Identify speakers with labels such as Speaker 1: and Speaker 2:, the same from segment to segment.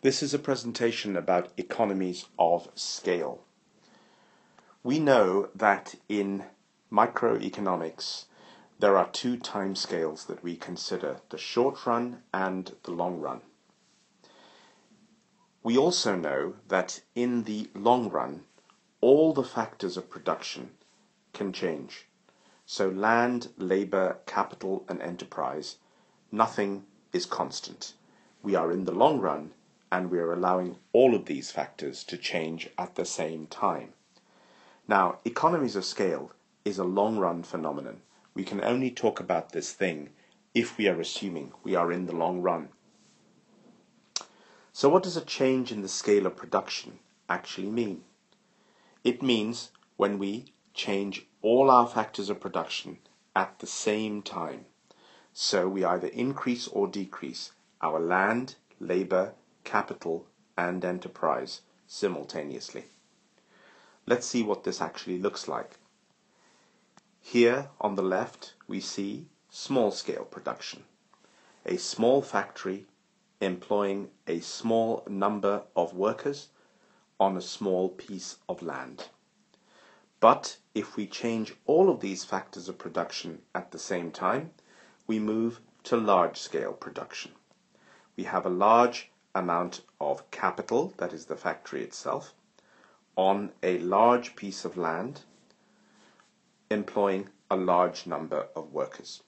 Speaker 1: This is a presentation about economies of scale. We know that in microeconomics there are two time scales that we consider, the short run and the long run. We also know that in the long run all the factors of production can change. So land, labor, capital and enterprise, nothing is constant. We are in the long run and we are allowing all of these factors to change at the same time. Now, economies of scale is a long-run phenomenon. We can only talk about this thing if we are assuming we are in the long run. So what does a change in the scale of production actually mean? It means when we change all our factors of production at the same time. So we either increase or decrease our land, labor, capital and enterprise simultaneously. Let's see what this actually looks like. Here on the left we see small-scale production. A small factory employing a small number of workers on a small piece of land. But if we change all of these factors of production at the same time, we move to large-scale production. We have a large amount of capital, that is the factory itself, on a large piece of land, employing a large number of workers.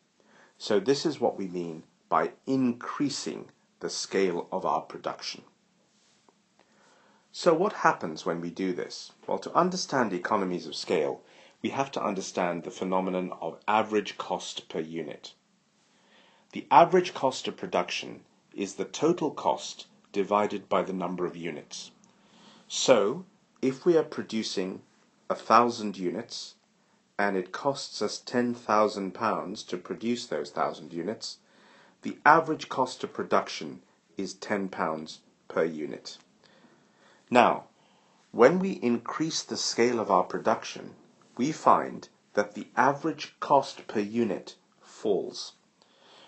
Speaker 1: So this is what we mean by increasing the scale of our production. So what happens when we do this? Well, to understand economies of scale, we have to understand the phenomenon of average cost per unit. The average cost of production is the total cost divided by the number of units. So, if we are producing 1,000 units and it costs us £10,000 to produce those 1,000 units, the average cost of production is £10 per unit. Now, when we increase the scale of our production, we find that the average cost per unit falls.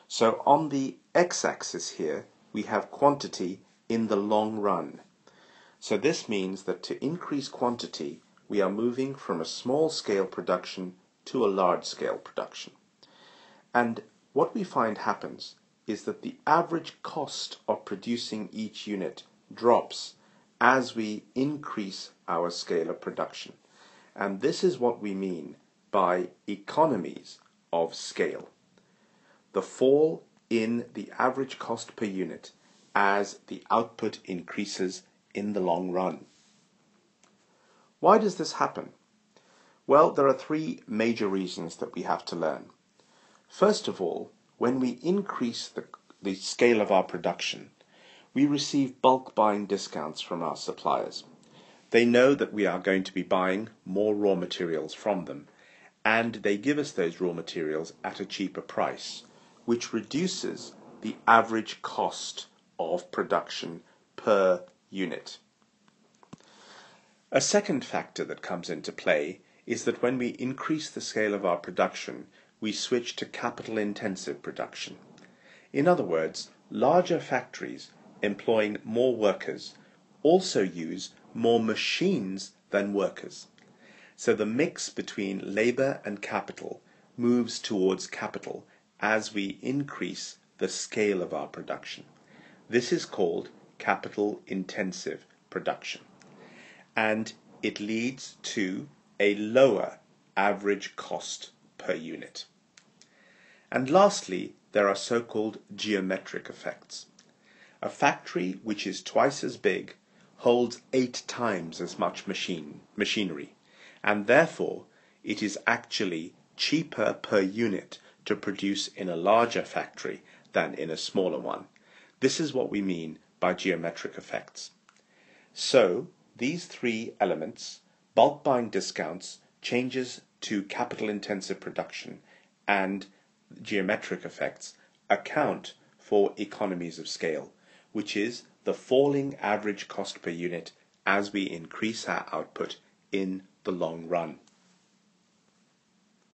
Speaker 1: So on the x-axis here, we have quantity in the long run. So this means that to increase quantity, we are moving from a small-scale production to a large-scale production. And what we find happens is that the average cost of producing each unit drops as we increase our scale of production. And this is what we mean by economies of scale. The fall in the average cost per unit as the output increases in the long run. Why does this happen? Well, there are three major reasons that we have to learn. First of all, when we increase the scale of our production, we receive bulk buying discounts from our suppliers. They know that we are going to be buying more raw materials from them, and they give us those raw materials at a cheaper price, which reduces the average cost of production per unit. A second factor that comes into play is that when we increase the scale of our production, we switch to capital-intensive production. In other words, larger factories employing more workers also use more machines than workers. So the mix between labor and capital moves towards capital as we increase the scale of our production. This is called capital-intensive production, and it leads to a lower average cost per unit. And lastly, there are so-called geometric effects. A factory which is twice as big holds 8 times as much machinery, and therefore it is actually cheaper per unit to produce in a larger factory than in a smaller one. This is what we mean by geometric effects. So, these three elements, bulk buying discounts, changes to capital-intensive production, and geometric effects, account for economies of scale, which is the falling average cost per unit as we increase our output in the long run.